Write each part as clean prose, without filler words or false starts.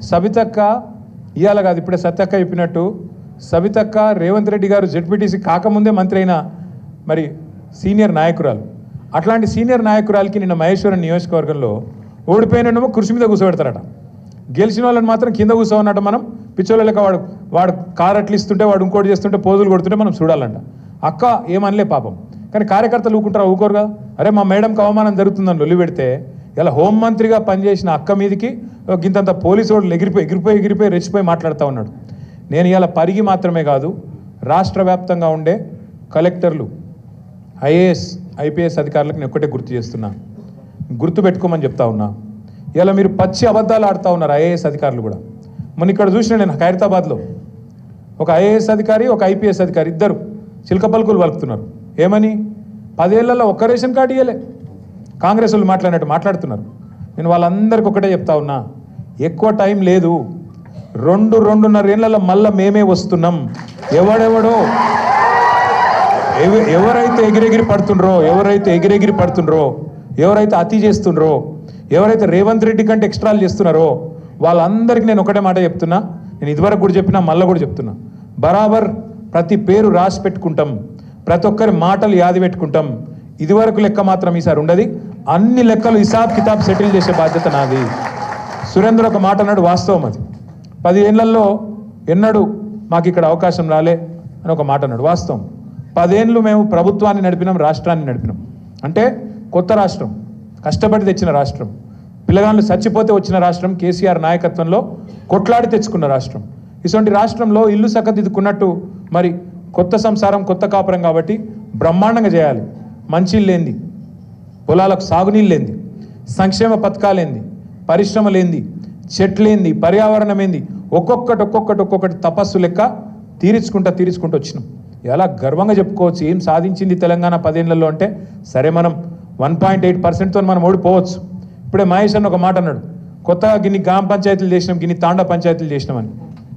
సబితక్క ఇవాళ కాదు, ఇప్పుడే సత్యక్క చెప్పినట్టు సబితక్క రేవంత్ రెడ్డి గారు జెడ్పీటీసీ కాకముందే మంత్రి అయిన మరి సీనియర్ నాయకురాలు. అట్లాంటి సీనియర్ నాయకురాలకి నిన్న మహేశ్వరం నియోజకవర్గంలో ఓడిపోయినమో కుర్చీ మీద కూర్చోబెడతారట, గెలిచిన వాళ్ళని మాత్రం కింద కూర్చోవన్నట్టు మనం పిచ్చోళ్ళ లెక్క వాడు కారు అట్లు ఇస్తుంటే వాడు ఇంకోటి చేస్తుంటే పోజులు కొడుతుంటే మనం చూడాలంట. అక్క ఏమనలే పాపం, కానీ కార్యకర్తలు ఊకుంటారా? ఊకోరు కదా. అరే మా మేడంకి అవమానం జరుగుతుందని లొల్లి పెడితే ఇలా హోంమంత్రిగా పనిచేసిన అక్క మీదికి గింతంత పోలీసు వాళ్ళు ఎగిరిపోయి రెచ్చిపోయి మాట్లాడుతూ ఉన్నాడు. నేను ఇలా పరిగి మాత్రమే కాదు, రాష్ట్ర వ్యాప్తంగా ఉండే కలెక్టర్లు, ఐఏఎస్ ఐపీఎస్ అధికారులకు నేను ఒక్కటే గుర్తు చేస్తున్నా, గుర్తు పెట్టుకోమని చెప్తా ఉన్నా. ఇలా మీరు పచ్చి అబద్ధాలు ఆడుతూ ఉన్నారు ఐఏఎస్ అధికారులు కూడా. మొన్న ఇక్కడ చూసిన నేను ఖైరతాబాద్లో ఒక ఐఏఎస్ అధికారి ఒక ఐపీఎస్ అధికారి ఇద్దరు చిలక పలుకులు పలుకుతున్నారు. ఏమని? 10 ఏళ్లలో ఒక్క రేషన్ కార్డు ఇవ్వలే. కాంగ్రెస్ వాళ్ళు మాట్లాడినట్టు మాట్లాడుతున్నారు. నేను వాళ్ళందరికీ ఒకటే చెప్తా ఉన్నా, ఎక్కువ టైం లేదు, 2-2.5 ఏళ్లలో మళ్ళీ మేమే వస్తున్నాం. ఎవరైతే ఎగిరెగిరి పడుతుండ్రో, ఎవరైతే అతి చేస్తుండ్రో, ఎవరైతే రేవంత్ రెడ్డి కంటే ఎక్స్ట్రాలు చేస్తున్నారో వాళ్ళందరికీ నేను ఒకటే మాట చెప్తున్నా. నేను ఇదివరకు కూడా చెప్పినా, మళ్ళీ కూడా చెప్తున్నా, బరాబర్ ప్రతి పేరు రాసి పెట్టుకుంటాం, ప్రతి ఒక్కరి మాటలు యాది పెట్టుకుంటాం. ఇదివరకు లెక్క మాత్రం ఈసారి ఉండదు. అన్ని లెక్కలు హిసాబ్ కితాబ్ సెటిల్ చేసే బాధ్యత నాది. సురేంద్ర ఒక మాట అన్నాడు, వాస్తవం అది. 10 ఏళ్లలో ఎన్నడూ మాకు ఇక్కడ అవకాశం రాలే అని ఒక మాట అన్నాడు, వాస్తవం. 10 ఏళ్ళు మేము ప్రభుత్వాన్ని నడిపినాం, రాష్ట్రాన్ని నడిపినాం. అంటే కొత్త రాష్ట్రం, కష్టపడి తెచ్చిన రాష్ట్రం, పిల్లగాళ్ళు చచ్చిపోతే వచ్చిన రాష్ట్రం, కేసీఆర్ నాయకత్వంలో కొట్లాడి తెచ్చుకున్న రాష్ట్రం. ఇటువంటి రాష్ట్రంలో ఇల్లు సక్కదిద్దుకున్నట్టు మరి కొత్త సంసారం కొత్త కాపురం కాబట్టి బ్రహ్మాండంగా చేయాలి. మంచిళ్ళు లేంది, పొలాలకు సాగునీళ్ళు లేంది, సంక్షేమ పథకాలేంది, పరిశ్రమలేంది, చెట్లేంది, పర్యావరణం ఏంది, ఒక్కొక్కటి తపస్సు లెక్క తీర్చుకుంటూ వచ్చినాం. ఎలా గర్వంగా చెప్పుకోవచ్చు ఏం సాధించింది తెలంగాణ 10 ఏళ్లలో అంటే. సరే మనం 1.8%తో మనం ఓడిపోవచ్చు. ఇప్పుడే మహేష్ అన్న ఒక మాట అన్నాడు, కొత్తగా గిన్ని గ్రామ పంచాయతీలు చేసినాం, గిన్ని తాండా పంచాయతీలు చేసినామని.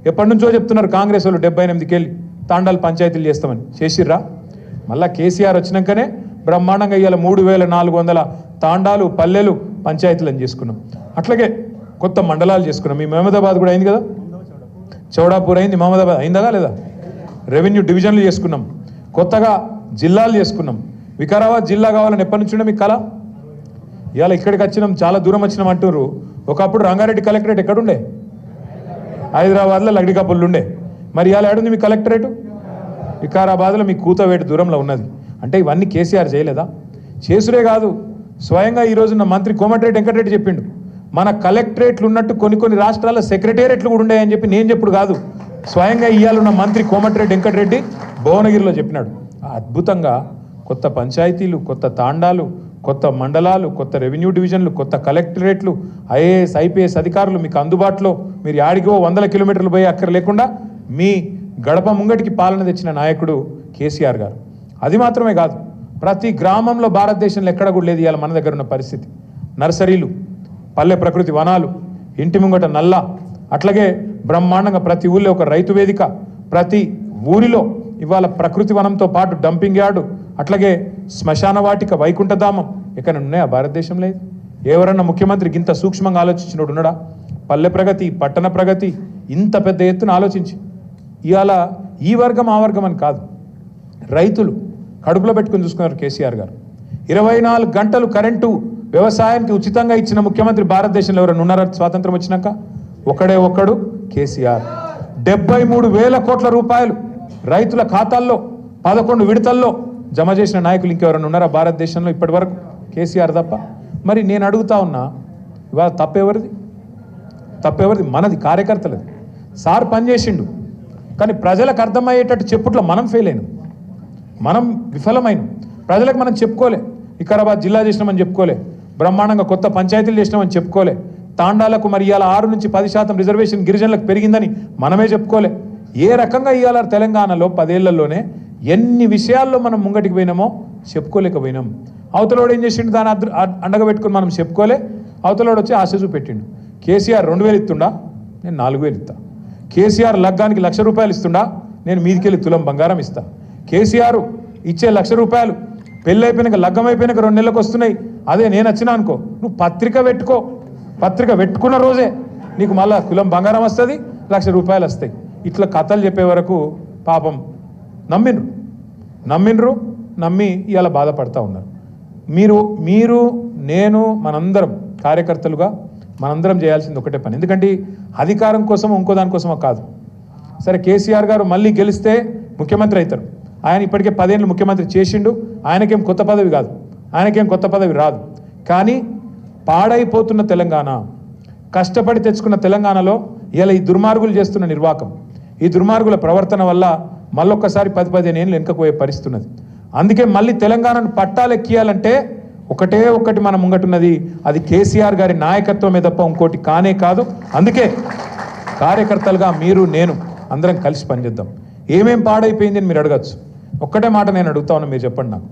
ఎప్పటి నుంచో చెప్తున్నారు కాంగ్రెస్ వాళ్ళు, 78కి వెళ్ళి తాండాలు పంచాయతీలు చేస్తామని. చేసిర్రా? మళ్ళీ కేసీఆర్ వచ్చినాకనే బ్రహ్మాండంగా ఇవాళ 3400 తాండాలు, పల్లెలు, పంచాయతీలను చేసుకున్నాం. అట్లాగే కొత్త మండలాలు చేసుకున్నాం. మీ మహమ్మదాబాద్ కూడా అయింది కదా, చౌడాపూర్ అయింది, మహమ్మదాబాద్ అయిందా లేదా? రెవెన్యూ డివిజన్లు చేసుకున్నాం, కొత్తగా జిల్లాలు చేసుకున్నాం. వికారాబాద్ జిల్లా కావాలని ఎప్పటి నుంచి ఉండే మీకు కళ? ఇవాళ ఇక్కడికి వచ్చినాం, చాలా దూరం వచ్చినాం అంటున్నారు. ఒకప్పుడు రంగారెడ్డి కలెక్టరేట్ ఎక్కడుండే? హైదరాబాద్లో లగ్డికాపుల్లు ఉండే. మరి ఇవాళ ఏడుంది మీ కలెక్టరేటు? వికారాబాద్లో మీ కూతవేటు దూరంలో ఉన్నది. అంటే ఇవన్నీ కేసీఆర్ చేయలేదా? చేసురే కాదు, స్వయంగా ఈ రోజున్న మంత్రి కోమటిరెడ్డి వెంకటరెడ్డి చెప్పిండు, మన కలెక్టరేట్లు ఉన్నట్టు కొన్ని రాష్ట్రాల సెక్రటేరియట్లు కూడా ఉన్నాయని చెప్పి నేను చెప్పుడు కాదు, స్వయంగా ఇయ్యాలున్న మంత్రి కోమటిరెడ్డి వెంకటరెడ్డి భువనగిరిలో చెప్పినాడు. అద్భుతంగా కొత్త పంచాయతీలు, కొత్త తాండాలు, కొత్త మండలాలు, కొత్త రెవెన్యూ డివిజన్లు, కొత్త కలెక్టరేట్లు, ఐఏఎస్ ఐపీఎస్ అధికారులు మీకు అందుబాటులో. మీరు యాడిగో 100 కిలోమీటర్లు పోయి అక్కర లేకుండా మీ గడప ముంగటికి పాలన తెచ్చిన నాయకుడు కేసీఆర్ గారు. అది మాత్రమే కాదు, ప్రతి గ్రామంలో భారతదేశంలో ఎక్కడ కూడా లేదు ఇవాళ మన దగ్గర ఉన్న పరిస్థితి. నర్సరీలు, పల్లె ప్రకృతి వనాలు, ఇంటి ముంగట నల్ల, అట్లాగే బ్రహ్మాండంగా ప్రతి ఊళ్ళో ఒక రైతు వేదిక, ప్రతి ఊరిలో ఇవాళ ప్రకృతి వనంతో పాటు డంపింగ్ యార్డు, అట్లాగే శ్మశాన వాటిక, వైకుంఠధామం ఎక్కడ ఉన్నాయా భారతదేశంలో? ఎవరన్నా ముఖ్యమంత్రి ఇంత సూక్ష్మంగా ఆలోచించినోడు ఉన్నాడా? పల్లె ప్రగతి, పట్టణ ప్రగతి ఇంత పెద్ద ఎత్తున ఆలోచించి ఇవాళ ఈ వర్గం ఆ వర్గం అని కాదు, రైతులు కడుపులో పెట్టుకుని చూసుకున్నారు కేసీఆర్ గారు. 24 గంటలు కరెంటు వ్యవసాయానికి ఉచితంగా ఇచ్చిన ముఖ్యమంత్రి భారతదేశంలో ఎవరైనా ఉన్నారా స్వాతంత్రం వచ్చినాక? ఒక్కడు కేసీఆర్. 73,000 కోట్ల రూపాయలు రైతుల ఖాతాల్లో 11 విడతల్లో జమ చేసిన నాయకులు ఇంకెవరైనా ఉన్నారా భారతదేశంలో ఇప్పటి వరకు? కేసీఆర్ తప్ప. మరి నేను అడుగుతా ఉన్నా, ఇవాళ తప్పెవరిది? మనది, కార్యకర్తలది. సార్ పనిచేసిండు, కానీ ప్రజలకు అర్థమయ్యేటట్టు చెప్పుట్లో మనం ఫెయిల్ అయినాం, మనం విఫలమైనాం. ప్రజలకు మనం చెప్పుకోలే, వికారాబాద్ జిల్లా చేసినామని చెప్పుకోలే, బ్రహ్మాండంగా కొత్త పంచాయతీలు చేసినామని చెప్పుకోలే, తాండాలకు మరి ఇవాళ 6 నుంచి 10% రిజర్వేషన్ గిరిజనులకు పెరిగిందని మనమే చెప్పుకోలే. ఏ రకంగా ఇవాళ తెలంగాణలో 10 ఏళ్లలోనే ఎన్ని విషయాల్లో మనం ముంగటికి పోయినామో చెప్పుకోలేకపోయినాం. అవతలోడు ఏం చేసిండు, దాన్ని అండగా పెట్టుకుని మనం చెప్పుకోలే. అవతలోడు వచ్చి ఆశ చూపెట్టిండు. కేసీఆర్ 2,000 ఇస్తుండా, నేను 4,000 ఇస్తా. కేసీఆర్ లగ్గానికి 1,00,000 రూపాయలు ఇస్తుండా, నేను మీదికెళ్ళి తులం బంగారం ఇస్తా. కేసీఆర్ ఇచ్చే 1,00,000 రూపాయలు పెళ్ళి అయిపోయినాక, లగ్గం అయిపోయినాక 2 నెలలకు వస్తున్నాయి. అదే నేను వచ్చినా అనుకో, నువ్వు పత్రిక పెట్టుకో, పత్రిక పెట్టుకున్న రోజే నీకు మళ్ళా కులం బంగారం వస్తుంది, 1,00,000 రూపాయలు వస్తాయి. ఇట్లా కథలు చెప్పే వరకు పాపం నమ్మిండ్రు, నమ్మి ఇవాళ బాధపడతా ఉన్నారు. మీరు నేను మనందరం కార్యకర్తలుగా మనందరం చేయాల్సింది ఒకటే పని. ఎందుకంటే అధికారం కోసం ఇంకో దానికోసమో కాదు. సరే, కేసీఆర్ గారు మళ్ళీ గెలిస్తే ముఖ్యమంత్రి అవుతారు. ఆయన ఇప్పటికే 10 ఏళ్ళు ముఖ్యమంత్రి చేసిండు. ఆయనకేం కొత్త పదవి కాదు, ఆయనకేం కొత్త పదవి రాదు. కానీ పాడైపోతున్న తెలంగాణ, కష్టపడి తెచ్చుకున్న తెలంగాణలో ఇలా ఈ దుర్మార్గులు చేస్తున్న నిర్వాకం, ఈ దుర్మార్గుల ప్రవర్తన వల్ల మళ్ళొక్కసారి 10-15 ఏళ్ళు వెనుకపోయే పరిస్థితి ఉన్నది. అందుకే మళ్ళీ తెలంగాణను పట్టాలెక్కియాలంటే ఒకటి మన ముంగటున్నది, అది కేసీఆర్ గారి నాయకత్వమే తప్ప ఇంకోటి కానే కాదు. అందుకే కార్యకర్తలుగా మీరు నేను అందరం కలిసి పనిచేద్దాం. ఏమేం పాడైపోయింది అని మీరు అడగచ్చు. ఒక్కటే మాట నేను అడుగుతా ఉన్నా, మీరు చెప్పండి నాకు.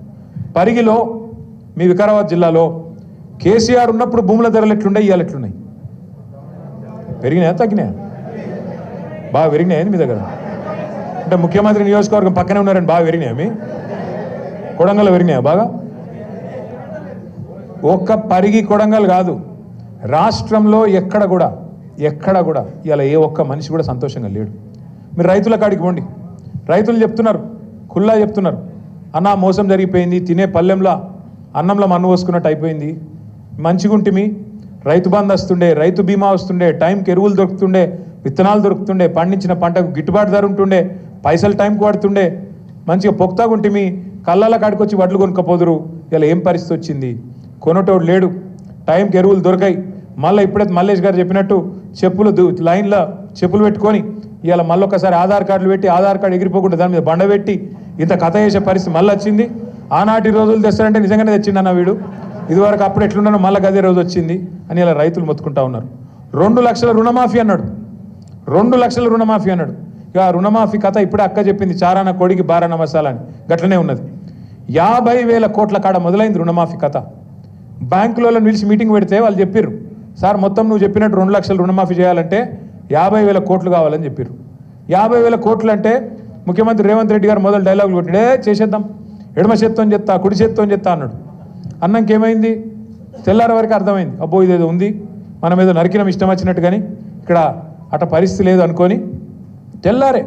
పరిగిలో మీ వికారాబాద్ జిల్లాలో కేసీఆర్ ఉన్నప్పుడు భూముల ధరలు ఎట్లున్నాయి, ఇవాళ ఎట్లున్నాయి? పెరిగినాయా తగ్గినాయా? బాగా పెరిగినాయని మీ దగ్గర? అంటే ముఖ్యమంత్రి నియోజకవర్గం పక్కనే ఉన్నారని బాగా పెరిగినాయా? మీ కొడంగల్లో పెరిగినాయా బాగా? ఒక్క పరిగి కొడంగల్ కాదు, రాష్ట్రంలో ఎక్కడ కూడా ఇలా ఏ ఒక్క మనిషి కూడా సంతోషంగా లేడు. మీరు రైతుల కాడికి పోండి, రైతులు చెప్తున్నారు, ఖుల్లా చెప్తున్నారు, అన్నా మోసం జరిగిపోయింది, తినే పల్లెంలో అన్నంలో మన్ను పోసుకున్నట్టు అయిపోయింది, మంచిగుంటిమి, రైతు బంధు వస్తుండే, రైతు బీమా వస్తుండే, టైంకి ఎరువులు దొరుకుతుండే, విత్తనాలు దొరుకుతుండే, పండించిన పంటకు గిట్టుబాటు ధర ఉంటుండే, పైసలు టైంకి పడుతుండే, మంచిగా పొక్తాగుంటిమి, కళ్ళల కాడికి వచ్చి వడ్లు కొనుక్కపోదురు. ఇలా ఏం పరిస్థితి వచ్చింది? కొనటోడు లేడు, టైంకి ఎరువులు దొరకాయి. మళ్ళీ ఇప్పుడైతే మల్లేష్ గారు చెప్పినట్టు చెప్పులు లైన్లో చెప్పులు పెట్టుకొని ఇవాళ మళ్ళొక్కసారి ఆధార్ కార్డులు పెట్టి ఆధార్ కార్డు ఎగిరిపోకుండా దాని మీద బండ పెట్టి ఇంత కథ చేసే పరిస్థితి మళ్ళీ వచ్చింది. ఆనాటి రోజులు తెస్తారంటే నిజంగానే తెచ్చిండన్న వీడు, ఇదివరకు అప్పుడు ఎట్లున్నానో మళ్ళీ గదే రోజు వచ్చింది అని ఇలా రైతులు మొత్తుకుంటా ఉన్నారు. 2 లక్షల రుణమాఫీ అన్నాడు, 2 లక్షల రుణమాఫీ అన్నాడు. ఇక రుణమాఫీ కథ ఇప్పుడే అక్క చెప్పింది, చారాన కోడికి బారాన మసాలా అని, గట్లనే ఉన్నది. 50,000 కోట్ల కాడ మొదలైంది రుణమాఫీ కథ. బ్యాంకులలో నిలిచి మీటింగ్ పెడితే వాళ్ళు చెప్పారు, సార్ మొత్తం నువ్వు చెప్పినట్టు 2 లక్షల రుణమాఫీ చేయాలంటే 50,000 కోట్లు కావాలని చెప్పారు. 50,000 కోట్లు అంటే ముఖ్యమంత్రి రేవంత్ రెడ్డి గారు మొదలు డైలాగులు కొట్టిడే, చేసేద్దాం, ఎడమ చేత్తో చెప్తా, కుడి చేత్తో చెప్తా అన్నాడు. అన్నంకేమైంది? తెల్లారి వరకు అర్థమైంది, అబ్బో ఇదేదో ఉంది, మనం ఏదో నరికినం ఇష్టం వచ్చినట్టు, కానీ ఇక్కడ అట పరిస్థితి లేదు అనుకొని తెల్లారే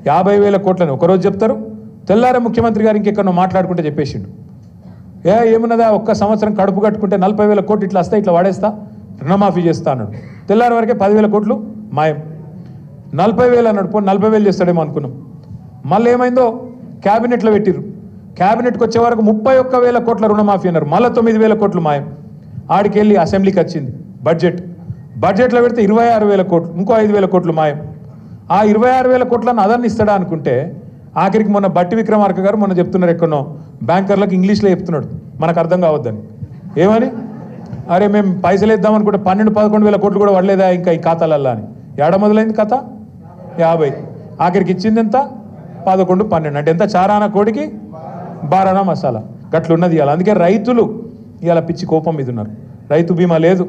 50,000 కోట్లని ఒకరోజు చెప్తారు, తెల్లారే ముఖ్యమంత్రి గారు ఇంకెక్కడో మాట్లాడుకుంటే చెప్పేసిండు. ఏమున్నదా, ఒక్క సంవత్సరం కడుపు కట్టుకుంటే 40,000 కోట్లు ఇట్లా వస్తాయి, ఇట్లా వాడేస్తా, రుణమాఫీ చేస్తా అన్నాడు. తెల్లారి వరకే 10,000 కోట్లు మాయం. 40,000 అన్నాడు, పోనీ 40,000 చేస్తాడేమో అనుకున్నాం. మళ్ళీ ఏమైందో క్యాబినెట్లో పెట్టిరు, క్యాబినెట్కి వచ్చే వరకు 31,000 కోట్ల రుణమాఫీ అన్నారు, మళ్ళీ 9,000 కోట్లు మాయం. ఆడికి వెళ్ళి అసెంబ్లీకి వచ్చింది బడ్జెట్లో పెడితే 26,000 కోట్లు, ఇంకో 5,000 కోట్లు మాయం. ఆ 26,000 కోట్లను అదన్ని ఇస్తాడా అనుకుంటే ఆఖరికి మొన్న బట్టి విక్రమార్క గారు మొన్న చెప్తున్నారు, ఎక్కడో బ్యాంకర్లకు ఇంగ్లీష్లో చెప్తున్నాడు, మనకు అర్థం కావద్దని. ఏమని? అరే మేము పైసలు ఇద్దాం అనుకుంటే 12-11,000 కోట్లు కూడా పడలేదా ఇంకా ఈ ఖాతాలల్లా అని. ఏడ మొదలైంది కథ? 50. ఆఖరికి ఇచ్చింది ఎంత? 11-12. అంటే ఎంత? చారానా కోడికి బారానా మసాలా, గట్లున్నది ఇవాళ. అందుకే రైతులు ఇవాళ పిచ్చి కోపం మీద ఉన్నారు. రైతు బీమా లేదు,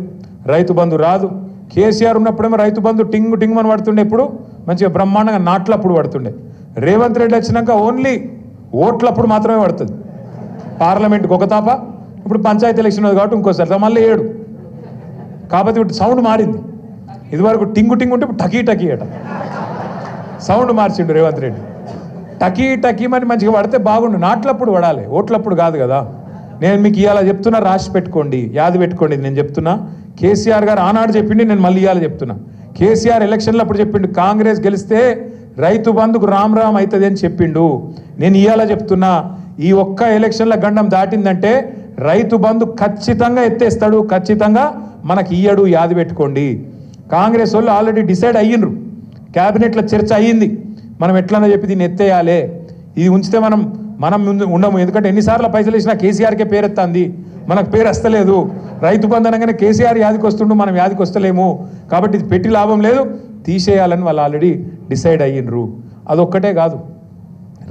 రైతు బంధు రాదు. కేసీఆర్ ఉన్నప్పుడేమో రైతు బంధు టింగ్ అని పడుతుండే, ఇప్పుడు మంచిగా బ్రహ్మాండంగా నాట్లప్పుడు పడుతుండే. రేవంత్ రెడ్డి వచ్చినాక ఓన్లీ ఓట్లప్పుడు మాత్రమే పడుతుంది. పార్లమెంట్కి ఒక తాప, ఇప్పుడు పంచాయతీ ఎలక్షన్ ఉంది కాబట్టి ఇంకోసారి మళ్ళీ 7. కాబట్టి ఇప్పుడు సౌండ్ మారింది. ఇదివరకు టింగు ఉంటే ఇప్పుడు టకీ అట సౌండ్ మార్చిండు రేవంత్ రెడ్డి. టకీ మరి మంచిగా పడితే బాగుండు, నాట్లప్పుడు పడాలి, ఓట్లప్పుడు కాదు కదా. నేను మీకు ఇవాళ చెప్తున్నా, రాసి పెట్టుకోండి, యాది పెట్టుకోండి. నేను చెప్తున్నా, కేసీఆర్ గారు ఆనాడు చెప్పిండి, నేను మళ్ళీ ఇవాళ చెప్తున్నా. కేసీఆర్ ఎలక్షన్లో అప్పుడు చెప్పిండు, కాంగ్రెస్ గెలిస్తే రైతు బంధుకు రామ్ అవుతుంది అని చెప్పిండు. నేను ఇవాళ చెప్తున్నా, ఈ ఒక్క ఎలక్షన్ల గండం దాటిందంటే రైతు బంధు ఖచ్చితంగా ఎత్తేస్తాడు, ఖచ్చితంగా మనకి ఇయ్యడు, యాది పెట్టుకోండి. కాంగ్రెస్ వాళ్ళు ఆల్రెడీ డిసైడ్ అయ్యిండ్రు, క్యాబినెట్లో చర్చ అయ్యింది, మనం ఎట్లన్నా చెప్పి దీన్ని ఎత్తేయాలి, ఇది ఉంచితే మనం ముందు ఉండము. ఎందుకంటే ఎన్నిసార్లు పైసలు ఇచ్చినా కేసీఆర్కే పేరెత్తాంది, మనకు పేరు వస్తలేదు. రైతు బంధు అనగానే కేసీఆర్ యాదికి వస్తుండు, మనం యాదికి వస్తలేము, కాబట్టి ఇది పెట్టి లాభం లేదు, తీసేయాలని వాళ్ళు ఆల్రెడీ డిసైడ్ అయ్యిండ్రు. అదొక్కటే కాదు,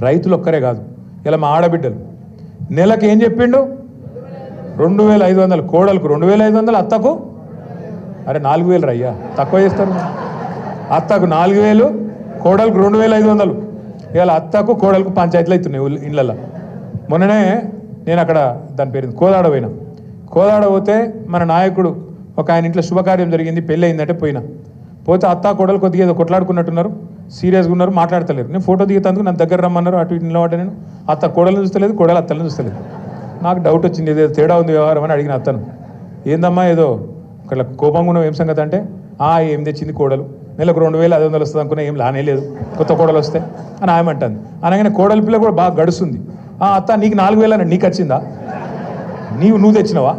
రైతులు ఒక్కరే కాదు, ఇలా మా ఆడబిడ్డలు నెలకు ఏం చెప్పిండు? 2,500 కోడలకు 2,500, అత్తకు అరే 4,000 రయ్యా, తక్కువ చేస్తారు. అత్తకు 4,000, కోడలకు 2,500. ఇవాళ అత్తకు కోడలకు పంచాయతీలు అవుతున్నాయి ఇళ్ళల్లో. మొన్ననే నేను అక్కడ దాని పేరు కోదాడ పోయినా. కోదాడ పోతే మన నాయకుడు ఒక ఆయన ఇంట్లో శుభకార్యం జరిగింది, పెళ్ళి అయిందంటే పోయినా. పోతే అత్త కోడలు కొద్దిగా ఏదో కొట్లాడుకున్నట్టున్నారు, సీరియస్గా ఉన్నారు, మాట్లాడతలేరు. నేను ఫోటో దిగుతాను, నా దగ్గర రమ్మన్నారు, అటు ఇటు నిలబడ్డా. నేను అత్త కోడలను చూస్తలేదు, కోడలు అత్తలను చూస్తలేదు. నాకు డౌట్ వచ్చింది, ఏదో తేడా ఉంది వ్యవహారం అని అడిగిన అత్తను. ఏందమ్మా ఏదో ఇక్కడ కోపంగా ఉన్నావు, ఏం సంగతి అంటే ఏం తెచ్చింది కోడలు, నెలకు 2500 వస్తుంది అనుకున్నా, ఏం లానే లేదు, కొత్త కోడలు వస్తే అని ఆయమంటుంది. అనగానే కోడలి పిల్ల కూడా బాగా గడుస్తుంది. అత్త నీకు 4000 నీకు వచ్చిందా, నువ్వు తెచ్చినవా?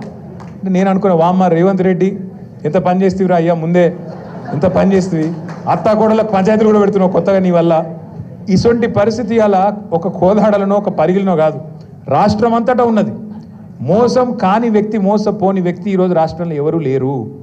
నేను అనుకున్నా, వామ్మ రేవంత్ రెడ్డి ఎంత పని చేస్తేవిరా అయ్యా, ముందే ఎంత పని చేస్తేవి, అత్త కోడలకు పంచాయతీలు కూడా పెడుతున్నావు కొత్తగా నీ వల్ల. ఇటువంటి పరిస్థితి అలా ఒక కోదాడలనో ఒక పరిగిలనో కాదు, రాష్ట్రం అంతటా ఉన్నది. మోసం కాని వ్యక్తి, మోసపోని వ్యక్తి ఈరోజు రాష్ట్రంలో ఎవరూ లేరు.